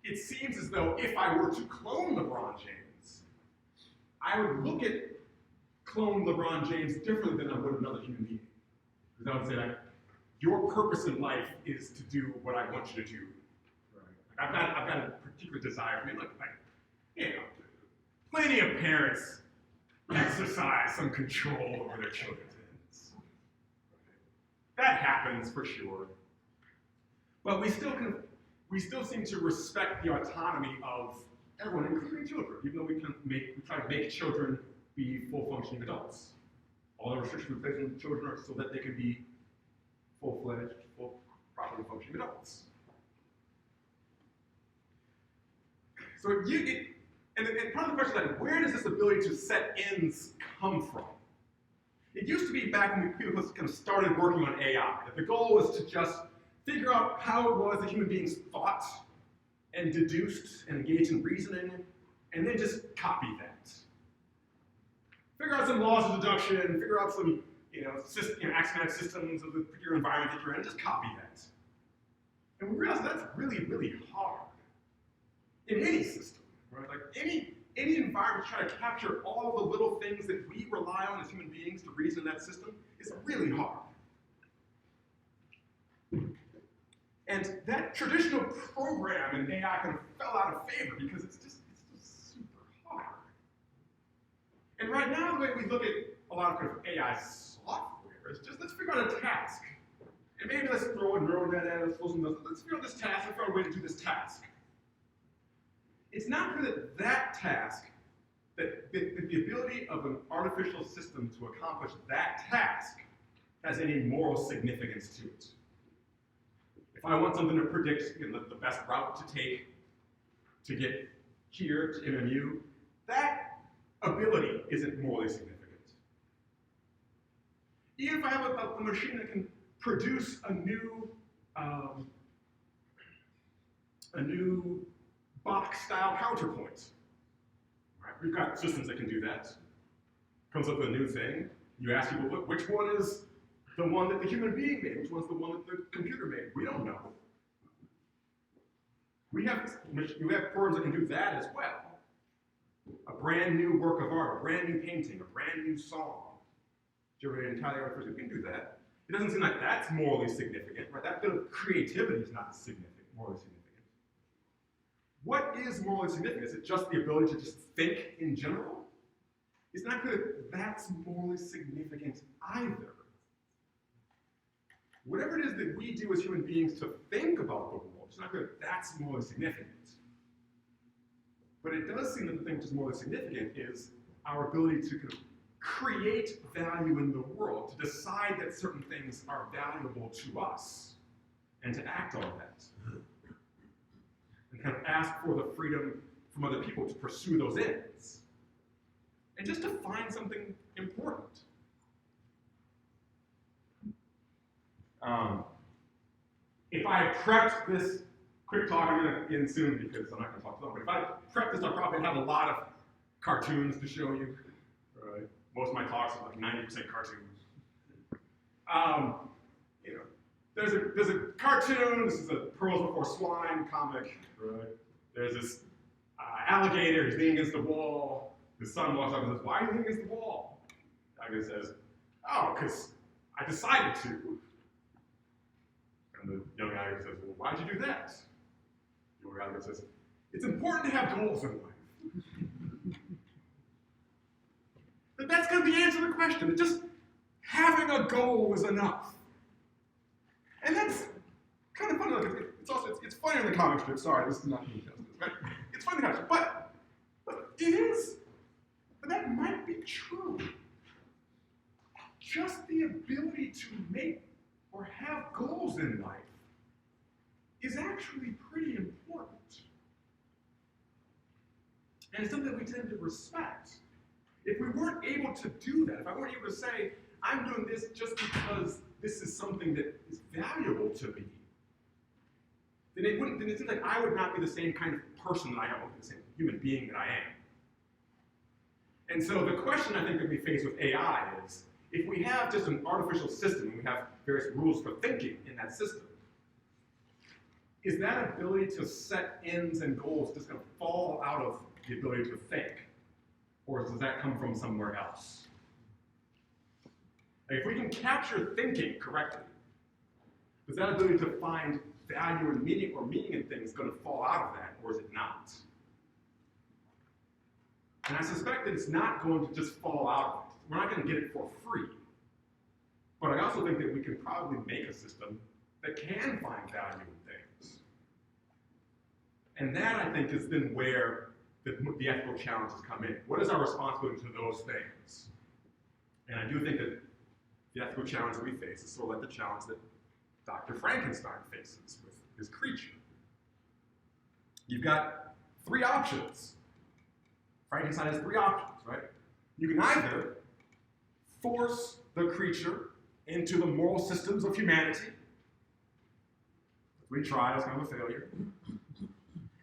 it seems as though if I were to clone LeBron James, I would look at clone LeBron James differently than I would another human being. Because I would say, like, your purpose in life is to do what I want you to do. Right? Like, I've got a particular desire. I mean, look, like, you know, plenty of parents exercise some control over their children's ends. That happens for sure. But we still seem to respect the autonomy of everyone, including children, even though we try to make children be full functioning adults. All the restrictions we place on children are so that they can be full-fledged, properly functioning adults. So and part of the question is, like, where does this ability to set ends come from? It used to be back when people kind of started working on AI, that the goal was to just figure out how it was that human beings thought and deduced and engaged in reasoning, and then just copy that. Figure out some laws of deduction, figure out some axiomatic systems of the particular environment that you're in, and just copy that. And we realize that's really, really hard in any system, right? Like any environment try to capture all the little things that we rely on as human beings to reason in that system is really hard. And that traditional program in AI kind of fell out of favor because it's just super hard. And right now, the way we look at a lot of kind of AI software is just, let's figure out a task. And maybe let's throw a neural net at it, let's figure out this task, let's figure out a way to do this task. It's not clear that task, that the ability of an artificial system to accomplish that task has any moral significance to it. If I want something to predict the best route to take to get here to MMU, that ability isn't morally significant. Even if I have a machine that can produce a new box-style counterpoint. Right? We've got systems that can do that. Comes up with a new thing. You ask people, which one is the one that the human being made? Which one's the one that the computer made? We don't know. We have programs that can do that as well. A brand new work of art, a brand new painting, a brand new song, generated entirely artificially. We can do that. It doesn't seem like that's morally significant, right? That bit of creativity is not significant, morally significant. What is morally significant? Is it just the ability to just think in general? It's not clear that that's morally significant either. Whatever it is that we do as human beings to think about the world, it's not clear that that's morally significant. But it does seem that the thing which is morally significant is our ability to kind of create value in the world, to decide that certain things are valuable to us, and to act on that. And kind of ask for the freedom from other people to pursue those ends. And just to find something important. If I prepped this quick talk, I'm going to end soon because I'm not going to talk too long, but if I prepped this, I'll probably have a lot of cartoons to show you. Right? Most of my talks are like 90% cartoons. You know, there's a cartoon. This is a Pearls Before Swine comic. Right? There's this alligator. He's leaning against the wall. His son walks up and says, "Why are you leaning against the wall?" The alligator says, "Oh, because I decided to." And the young alligator says, "Well, why'd you do that?" The older alligator says, "It's important to have goals in life." But that's kind of the answer to the question. That just having a goal is enough. And that's kind of funny. Like, it's funny in the comic strip. Sorry, this is not me justice. Right? It's funny in the comic strip, but it is. But that might be true. Just the ability to make or have goals in life is actually pretty important. And it's something that we tend to respect. If we weren't able to do that, if I weren't able to say, I'm doing this just because this is something that is valuable to me, then it seems like I would not be the same kind of person that I am, the same human being that I am. And so the question I think that we face with AI is, if we have just an artificial system and we have various rules for thinking in that system, is that ability to set ends and goals just going to fall out of the ability to think? Or does that come from somewhere else? Like if we can capture thinking correctly, is that ability to find value and meaning in things going to fall out of that, or is it not? And I suspect that it's not going to just fall out of it. We're not going to get it for free. But I also think that we can probably make a system that can find value in things. And that, I think, has been where the ethical challenges come in. What is our responsibility to those things? And I do think that the ethical challenge we face is sort of like the challenge that Dr. Frankenstein faces with his creature. You've got three options. Frankenstein has three options, right? You can either force the creature into the moral systems of humanity. We tried, it's kind of a failure.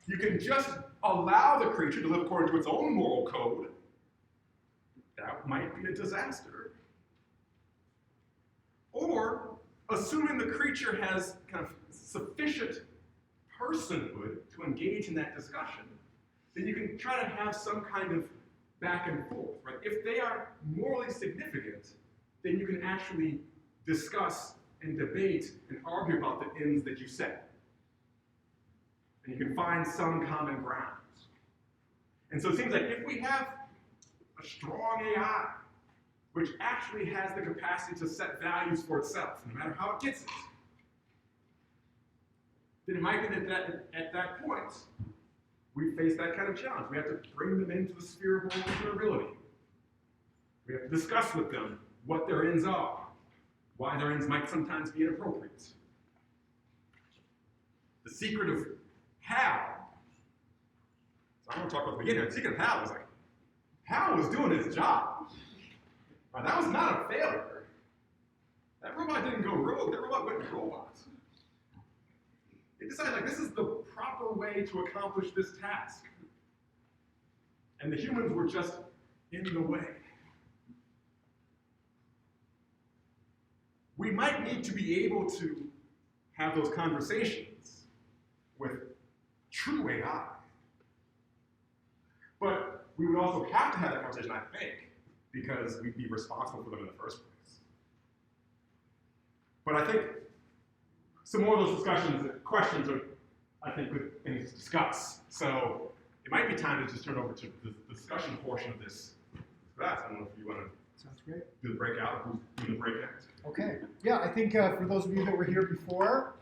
You can just allow the creature to live according to its own moral code. That might be a disaster. Or, assuming the creature has kind of sufficient personhood to engage in that discussion, then you can try to have some kind of back and forth, right? If they are morally significant, then you can actually discuss and debate and argue about the ends that you set. And you can find some common ground. And so it seems like if we have a strong AI, which actually has the capacity to set values for itself, no matter how it gets it, then it might be that at that point, we face that kind of challenge. We have to bring them into the sphere of moral vulnerability. We have to discuss with them what their ends are, why their ends might sometimes be inappropriate. The secret of Hal, so I want to talk about the beginning. The secret of Hal was like, Hal was doing his job. Right, that was not a failure. That robot didn't go rogue, that robot went robot. It decided, like, this is the proper way to accomplish this task. And the humans were just in the way. we might need to be able to have those conversations with true AI. But we would also have to have that conversation, I think, because we'd be responsible for them in the first place. But I think some more of those questions are, I think, good things to discuss. So it might be time to just turn over to the discussion portion of this class. I don't know if you want to Sounds great. do the breakout, who's doing the breakout. Okay. Yeah, I think for those of you that were here before,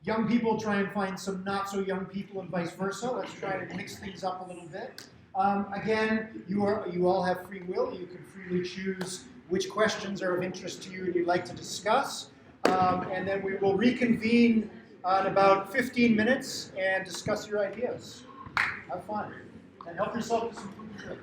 young people try and find some not so young people and vice versa. Let's try to mix things up a little bit. Again, you all have free will. You can freely choose which questions are of interest to you and you'd like to discuss. And then we will reconvene in about 15 minutes and discuss your ideas. Have fun. And help yourself to some food.